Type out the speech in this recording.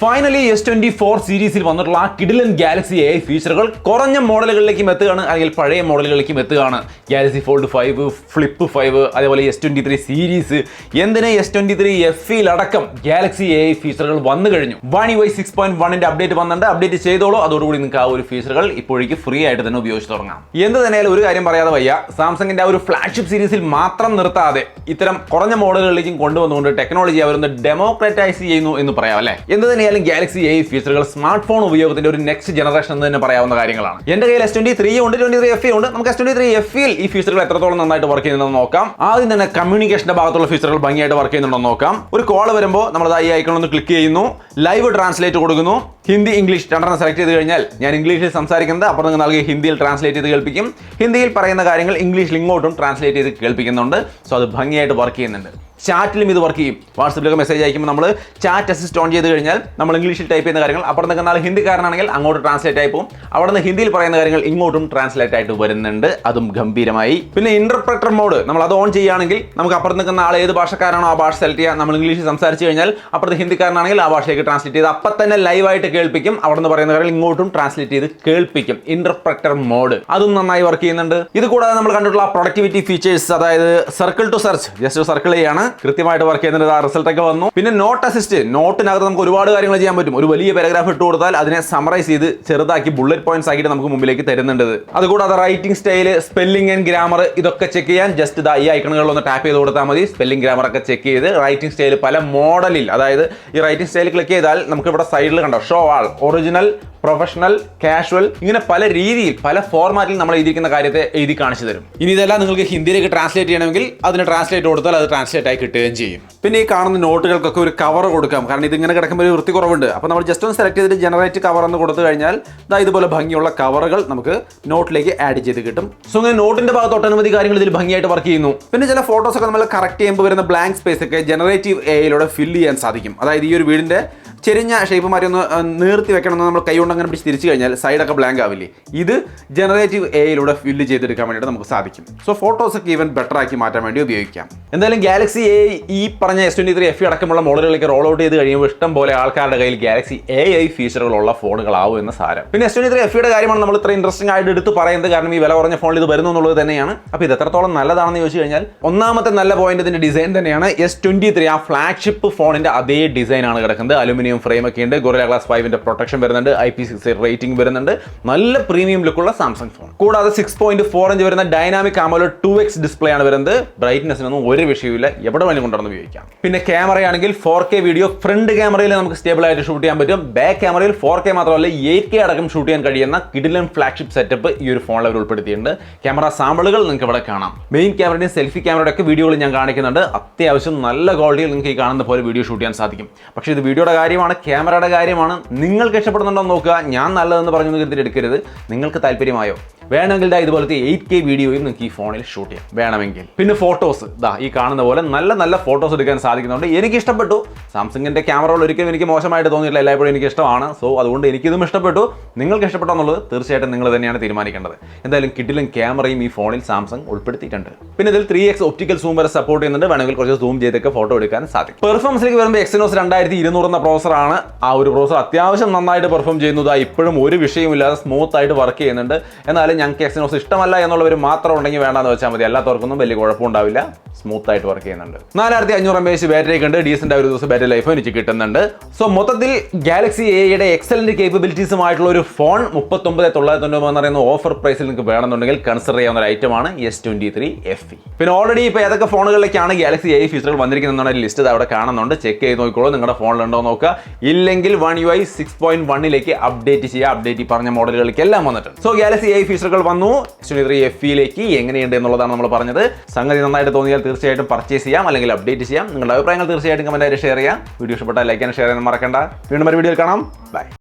Finally S24 സീരീസിൽ വന്നിട്ടുള്ള ആ കിഡിലൻ ഗാലക്സി AI ഫീച്ചറുകൾ കുറഞ്ഞ മോഡലുകളിലേക്കും എത്തുകയാണ്, അല്ലെങ്കിൽ പഴയ മോഡലുകളിലേക്കും എത്തുകയാണ്. ഗാലക്സി ഫോൾഡ് 5, ഫ്ലിപ്പ് 5, അതേപോലെ S23 സീരീസ്, എന്തിന് S23 FE അടക്കം ഗാലക്സി AI ഫീച്ചറുകൾ വന്നു കഴിഞ്ഞു. One UI 6.1ന്റെ അപ്ഡേറ്റ് വന്നിട്ടുണ്ട്. അപ്ഡേറ്റ് ചെയ്തോളൂ, അതോടുകൂടി നിങ്ങൾക്ക് ആ ഒരു ഫീച്ചറുകൾ ഇപ്പോഴേക്ക് ഫ്രീ ആയിട്ട് തന്നെ ഉപയോഗിച്ച് തുടങ്ങാം. എന്ത് തന്നെയാലും ഒരു കാര്യം പറയാതെ വയ്യ, സാംസങ്ങിന്റെ ആ ഒരു ഫ്ലാഗ്ഷിപ്പ് സീരീസിൽ മാത്രം നിർത്താതെ ഇത്തരം കുറഞ്ഞ മോഡലുകളിലേക്കും കൊണ്ടുവന്നുകൊണ്ട് ടെക്നോളജി അവരൊന്ന് ഡെമോക്രാറ്റൈസ് ചെയ്യുന്നു എന്ന് പറയാം അല്ലേ. എന്ത് തന്നെയാലും ഗാലക്സി AI ഫീച്ചറുകൾ സ്മാർട്ട് ഫോൺ ഉപയോഗത്തിന്റെ ഒരു നെക്സ്റ്റ് ജനറേഷൻ എന്ന് തന്നെ പറയാവുന്ന കാര്യങ്ങളാണ്. എന്റെ കയ്യിൽ S23 ഉണ്ട്, 23 FE ഉണ്ട്. നമുക്ക് S23 FE യിൽ ഈ ഫീച്ചറുകൾ എത്രത്തോളം നന്നായിട്ട് വർക്ക് ചെയ്യുന്നുണ്ടെന്ന് നോക്കാം. ആദ്യം തന്നെ കമ്മ്യൂണിക്കേഷന്റെ ഭാഗത്തുള്ള ഫീച്ചറുകൾ ഭംഗിയായിട്ട് വർക്ക് ചെയ്യുന്നുണ്ടെന്ന് നോക്കാം. ഒരു കോൾ വരുമ്പോൾ നമ്മൾ ഈ ഐക്കൺ ഒന്ന് ക്ലിക്ക് ചെയ്യുന്നു, ലൈവ് ട്രാൻസ്ലേറ്റ് കൊടുക്കുന്നു. ഹിന്ദി, ഇംഗ്ലീഷ് രണ്ടെണ്ണം സെലക്ട് ചെയ്ത് കഴിഞ്ഞാൽ ഞാൻ ഇംഗ്ലീഷിൽ സംസാരിക്കുന്നത് അപ്പോൾ നിങ്ങൾ നൽകി ഹിന്ദിയിൽ ട്രാൻസ്ലേറ്റ് ചെയ്ത് കേൾപ്പിക്കും. ഹിന്ദിയിൽ പറയുന്ന കാര്യങ്ങൾ ഇംഗ്ലീഷിൽ ഇങ്ങോട്ടും ട്രാൻസ്ലേറ്റ് ചെയ്ത് കേൾപ്പിക്കുന്നുണ്ട്. സോ അത് ഭംഗിയായിട്ട് വർക്ക് ചെയ്യുന്നുണ്ട്. ചാറ്റിലും ഇത് വർക്ക് ചെയ്യും. വാട്സപ്പിലൊക്കെ മെസ്സേജ് അയക്കുമ്പോൾ നമ്മൾ ചാറ്റ് അസിസ്റ്റ് ഓൺ ചെയ്ത് കഴിഞ്ഞാൽ നമ്മൾ ഇംഗ്ലീഷിൽ ടൈപ്പ് ചെയ്യുന്ന കാര്യങ്ങൾ അപ്പുറത്ത് നിൽക്കുന്ന ആൾ ഹിന്ദിക്കാരനാണെങ്കിൽ അങ്ങോട്ട് ട്രാൻസ്ലേറ്റ് ആയി പോകും. അവിടെ നിന്ന് ഹിന്ദിയിൽ പറയുന്ന കാര്യങ്ങൾ ഇങ്ങോട്ടും ട്രാൻസ്ലേറ്റ് ആയിട്ട് വരുന്നുണ്ട്. അതും ഗംഭീരമായി. പിന്നെ ഇന്റർപ്രറ്റർ മോഡ് നമ്മൾ അത് ഓൺ ചെയ്യുകയാണെങ്കിൽ നമുക്ക് അപ്പുറത്ത് നിൽക്കുന്ന ആൾ ഏത് ഭാഷക്കാരാണോ ആ ഭാഷ സെലക്ട് ചെയ്യുക. നമ്മൾ ഇംഗ്ലീഷിൽ സംസാരിച്ച് കഴിഞ്ഞാൽ അപ്പുറത്ത് ഹിന്ദിക്കാരനാണെങ്കിൽ ആ ഭാഷയിലേക്ക് ട്രാൻസ്ലേറ്റ് ചെയ്ത് അപ്പം തന്നെ ലൈവായിട്ട് കേൾപ്പിക്കും. അവിടെ നിന്ന് പറയുന്ന കാര്യങ്ങൾ ഇങ്ങോട്ടും ട്രാൻസ്ലേറ്റ് ചെയ്ത് കേൾപ്പിക്കും. ഇന്റർപ്രറ്റർ മോഡ് അതും നന്നായി വർക്ക് ചെയ്യുന്നുണ്ട്. ഇത് കൂടാതെ നമ്മൾ കണ്ടിട്ടുള്ള പ്രൊഡക്ടിവിറ്റി ഫീച്ചേഴ്സ്, അതായത് circle to search, just circle ചെയ്യാണ്, കൃത്യമായിട്ട് വർക്ക് ചെയ്യുന്നത്. ആ റിസൾട്ട് ഒക്കെ വന്നു. പിന്നെ നോട്ട് അസിസ്റ്റ്, നോട്ടിനകത്ത് നമുക്ക് ഒരുപാട് കാര്യങ്ങൾ ചെയ്യാൻ പറ്റും. ഒരു വലിയ പാരഗ്രാഫ് ഇട്ട് കൊടുത്താൽ അതിനെ സമറൈസ് ചെയ്ത് ചെറുതാക്കി ബുള്ളറ്റ് പോയിന്റ്സ് ആക്കിയിട്ട് നമുക്ക് മുമ്പിലേക്ക് തരുന്നുണ്ട്. അതുകൂടാതെ writing style, spelling and grammar ഇതൊക്കെ ചെക്ക് ചെയ്യാൻ ജസ്റ്റ് ഈ ഐക്കണുകളിൽ ഒന്ന് ടാപ്പ് ചെയ്ത് കൊടുത്താൽ മതി. സ്പെല്ലിംഗ് ഗ്രാമർ ഒക്കെ ചെക്ക് ചെയ്ത് റൈറ്റിംഗ് സ്റ്റൈൽ പല മോഡലിൽ, അതായത് ഈ റൈറ്റിംഗ് സ്റ്റൈൽ ക്ലിക്ക് ചെയ്താൽ നമുക്ക് ഇവിടെ സൈഡിൽ കണ്ടോ ഷോ ആൾ, ഒറിജിനൽ, പ്രൊഫഷണൽ, കാഷ്വൽ, ഇങ്ങനെ പല രീതിയിൽ പല ഫോർമാറ്റിൽ നമ്മൾ എഴുതിയിരിക്കുന്ന കാര്യത്തെ എഴുതി കാണിച്ചു തരും. ഇനി ഇതെല്ലാം നിങ്ങൾക്ക് ഹിന്ദിയിലേക്ക് ട്രാൻസ്ലേറ്റ് ചെയ്യണമെങ്കിൽ അതിന് ട്രാൻസ്ലേറ്റ് കൊടുത്താൽ അത് ട്രാൻസ്ലേറ്റ് ആയി കിട്ടുകയും ചെയ്യും. പിന്നെ ഈ കാണുന്ന നോട്ടുകൾക്കൊക്കെ ഒരു കവർ കൊടുക്കാം, കാരണം ഇതിങ്ങനെ കിടക്കുമ്പോൾ ഒരു വൃത്തി കുറവുണ്ട്. അപ്പോൾ നമ്മൾ ജസ്റ്റ് ഒന്ന് സെലക്ട് ചെയ്തിട്ട് ജനറേറ്റ് കവർ എന്ന് കൊടുത്തു കഴിഞ്ഞാൽ ഇതുപോലെ ഭംഗിയുള്ള കവറുകൾ നമുക്ക് നോട്ടിലേക്ക് ആഡ് ചെയ്ത് കിട്ടും. സോ ഇങ്ങനെ നോട്ടിന്റെ ഭാഗത്ത് ഒട്ടനവധി കാര്യങ്ങൾ ഇതിൽ ഭംഗിയായിട്ട് വർക്ക് ചെയ്യുന്നു. പിന്നെ ചില ഫോട്ടോസ് ഒക്കെ നമ്മൾ കറക്റ്റ് ചെയ്യുമ്പോൾ വരുന്ന ബ്ലാങ്ക് സ്പേസ് ഒക്കെ ജനറേറ്റീവ് AI ഫില്ല് ചെയ്യാൻ സാധിക്കും. അതായത് ഈ ഒരു വീടിന്റെ ചെരിഞ്ഞ ഷേപ്പ് മാറ്റി ഒന്ന് നീർത്തി വെക്കണമെന്ന് നമ്മൾ കൈ കൊണ്ട് അങ്ങനെ പിടിച്ച് തിരിച്ചു കഴിഞ്ഞാൽ സൈഡൊക്കെ ബ്ലാങ്ക് ആവില്ലേ. ഇത് ജനറേറ്റീവ് AI ഫില്ല് ചെയ്തെടുക്കാൻ വേണ്ടിയിട്ട് നമുക്ക് സാധിക്കും. സോ ഫോട്ടോസൊക്കെ ഈവൻ ബെറ്റർ ആക്കി മാറ്റാൻ വേണ്ടി ഉപയോഗിക്കാം. എന്തായാലും ഗാലക്സി AI ഈ പറഞ്ഞ S23 FE അടക്കമുള്ള മോഡലുകളിലേക്ക് റോൾ ഔട്ട് ചെയ്ത് കഴിയുമ്പോൾ ഇഷ്ടം പോലെ ആൾക്കാരുടെ കയ്യിൽ ഗാലക്സി AI ഫീച്ചറുകളുള്ള ഫോണുകളാവും എന്ന സാരം. പിന്നെ S23 FEയുടെ കാര്യമാണ് നമ്മൾ ഇത്ര ഇൻട്രസ്റ്റിംഗ് ആയിട്ട് എടുത്ത് പറയുന്നത്, കാരണം ഈ വില കുറഞ്ഞ ഫോണിൽ ഇത് വരുന്നു എന്നുള്ളത് തന്നെയാണ്. അപ്പോൾ ഇത് എത്രത്തോളം നല്ലതാണെന്ന് ചോദിച്ചു കഴിഞ്ഞാൽ ഒന്നാമത്തെ നല്ല പോയിന്റ് ഇതിന്റെ ഡിസൈൻ തന്നെയാണ്. S23 ആ ഫ്ലാഗ്ഷിപ്പ് ഫോണിന്റെ അതേ ഡിസൈൻ ആണ് കിടക്കുന്നത്. അലുമിനിയം ഫ്രെയിം ഒക്കെ ഉണ്ട്. ഗൊറില്ല ഗ്ലാസ് 5ന്റെ പ്രൊട്ടക്ഷൻ വരുന്നുണ്ട്. IP68 റേറ്റിംഗ് വരുന്നുണ്ട്. നല്ല പ്രീമിയം ലുക്കുള്ള സാംസങ് ഫോൺ. കൂടാതെ 6.4 ഇഞ്ച് വരുന്ന ഡൈനാമിക് AMOLED 2x ഡിസ്പ്ലേ ആണ് വരുന്നത്. ബ്രൈറ്റ്നെസ്സിനൊന്നും ഒരു വിഷയമില്ല, എവിടെ വേണമെങ്കിലും കൊണ്ടുവന്ന് ഉപയോഗിക്കാം. പിന്നെ ക്യാമറയാണെങ്കിൽ 4K വീഡിയോ ഫ്രണ്ട് ക്യാമറയിൽ നമുക്ക് സ്റ്റേബിൾ ആയിട്ട് ഷൂട്ട് ചെയ്യാൻ പറ്റും. ബാക്ക് ക്യാമറയിൽ 4K മാത്രമല്ല 8K അടക്കം ഷൂട്ട് ചെയ്യാൻ കഴിയുന്ന കിഡിലൻ ഫ്ലാഗ്ഷിപ്പ് സെറ്റപ്പ് ഈ ഒരു ഫോണിൽ അവർ ഉൾപ്പെടുത്തിയിട്ടുണ്ട്. ക്യാമറ സാമ്പിളുകൾ നിങ്ങൾക്ക് ഇവിടെ കാണാം. മെയിൻ ക്യാമറയുടെയും സെൽഫി ക്യാമറയുടെ ഒക്കെ വീഡിയോകൾ ഞാൻ കാണിക്കുന്നുണ്ട്. അത്യാവശ്യം നല്ല ക്വാളിറ്റിയിൽ നിങ്ങൾക്ക് ഈ കാണുന്ന പോലെ വീഡിയോ ഷൂട്ട് ചെയ്യാൻ സാധിക്കും. പക്ഷേ ഇത് വീഡിയോയുടെ കാര്യമാണ്, ക്യാമറയുടെ കാര്യമാണ്. നിങ്ങൾക്ക് ഇഷ്ടപ്പെടുന്നുണ്ടോ എന്ന് നോക്കുക. ഞാൻ നല്ലതെന്ന് പറഞ്ഞു എടുക്കരുത്. നിങ്ങൾക്ക് താല്പര്യമായോ? വേണമെങ്കിൽ ഇതുപോലത്തെ 8K വീഡിയോയും നിങ്ങൾക്ക് ഈ ഫോണിൽ ഷൂട്ട് ചെയ്യാം വേണമെങ്കിൽ. പിന്നെ ഫോട്ടോസ് ഈ കാണുന്ന പോലെ നല്ല നല്ല ഫോട്ടോസ് എടുക്കാൻ സാധിക്കുന്നുണ്ട്. എനിക്ക് ഇഷ്ടപ്പെട്ടു. സാംസങ്ങിന്റെ ക്യാമറകൾ ഒരിക്കലും എനിക്ക് മോശമായിട്ട് തോന്നിയിട്ടില്ല, എല്ലായ്പ്പോഴും എനിക്ക് ഇഷ്ടമാണ്. സോ അതുകൊണ്ട് എനിക്കിതും ഇഷ്ടപ്പെട്ടു. നിങ്ങൾക്ക് ഇഷ്ടപ്പെട്ടോ എന്നുള്ളത് തീർച്ചയായിട്ടും നിങ്ങൾ തന്നെയാണ് തീരുമാനിക്കേണ്ടത്. എന്തായാലും കിഡിലൻ ക്യാമറയും ഈ ഫോണിൽ സാംസങ് ഉൾപ്പെടുത്തിയിട്ടുണ്ട്. പിന്നെ ഇതിൽ 3x ഒപ്റ്റിക്കൽ സൂം വരെ സപ്പോർട്ട് ചെയ്യുന്നുണ്ട്. വേണമെങ്കിൽ കുറച്ച് സൂം ചെയ്തൊക്കെ ഫോട്ടോ എടുക്കാൻ സാധിക്കും. പെർഫോമൻസിലേക്ക് വരുമ്പോൾ Exynos 2200 എന്ന പ്രോസറാണ്. ആ ഒരു പ്രോസർ അത്യാവശ്യം നന്നായിട്ട് പെർഫോം ചെയ്യുന്നത്. ഇപ്പോഴും ഒരു വിഷയമില്ലാതെ സ്മൂത്ത് ആയിട്ട് വർക്ക് ചെയ്യുന്നുണ്ട്. എന്നാലും ഞങ്ങൾക്ക് Exynos ഇഷ്ടമല്ല എന്നുള്ളവർ മാത്രം ഉണ്ടെങ്കിൽ വേണ്ടാന്ന് വെച്ചാൽ മതി. അല്ലാത്തവർക്കൊന്നും വലിയ കുഴപ്പമുണ്ടാവില്ല. സ്മൂത്ത് ആയിട്ട് വർക്ക് ചെയ്യുന്നുണ്ട്. 4500 mAh ബാറ്ററി ഉണ്ട്. ഡീസന്റ് ഒരു ദിവസം ബാറ്ററി ലൈഫ് എനിക്ക് കിട്ടുന്നുണ്ട്. സോ മൊത്തത്തിൽ ഗാലക്സി AI എക്സലന്റ് കേപ്പബിലിറ്റീസുമായിട്ടുള്ള ഒരു ഫോൺ 39,990 എന്ന് പറയുന്ന ഓഫർ പ്രൈസിൽ നിങ്ങൾക്ക് വേണമെന്നുണ്ടെങ്കിൽ കൺസിഡർ ചെയ്യാവുന്ന ഒരു ഐറ്റമാണ് S23 FE. പിന്നെ ഓൾറെഡി ഇപ്പോൾ ഏതൊക്കെ ഫോണുകളിലേക്കാണ് ഗാലക്സി AI ഫീച്ചറുകൾ വന്നിരിക്കുന്നതെന്നാണ് ലിസ്റ്റ് അവിടെ കാണുന്നുണ്ട്. ചെക്ക് ചെയ്ത് നോക്കിക്കോളൂ. നിങ്ങളുടെ ഫോണിലുണ്ടോ നോക്കുക. ഇല്ലെങ്കിൽ One UI 6.1ലേക്ക് അപ്ഡേറ്റ് ചെയ്യുക. അപ്ഡേറ്റ് ഈ പറഞ്ഞ മോഡലുകളിലേക്ക് എല്ലാം വന്നിട്ടുണ്ട്. സോ ഗാലക്സി AI ഫീച്ചറുകൾ വന്നു. S23 FEയിലേക്ക് എങ്ങനെയുണ്ട് എന്നുള്ളതാണ് നമ്മൾ പറഞ്ഞത്. സംഗതി നന്നായിട്ട് തോന്നിയാൽ തീർച്ചയായിട്ടും പർച്ചേസ് ചെയ്യാം, അല്ലെങ്കിൽ അപ്ഡേറ്റ് ചെയ്യാം. നിങ്ങളുടെ അഭിപ്രായങ്ങൾ തീർച്ചയായിട്ടും കമന്റായിട്ട് ഷെയർ ചെയ്യാം. വീഡിയോ ഇഷ്ടപ്പെട്ടാൽ ലൈക്ക് ചെയ്യാൻ ഷെയർ ചെയ്യാൻ മറക്കണ്ട. വീണ്ടും ഒരു വീഡിയോയിൽ കാണാം. ബൈ.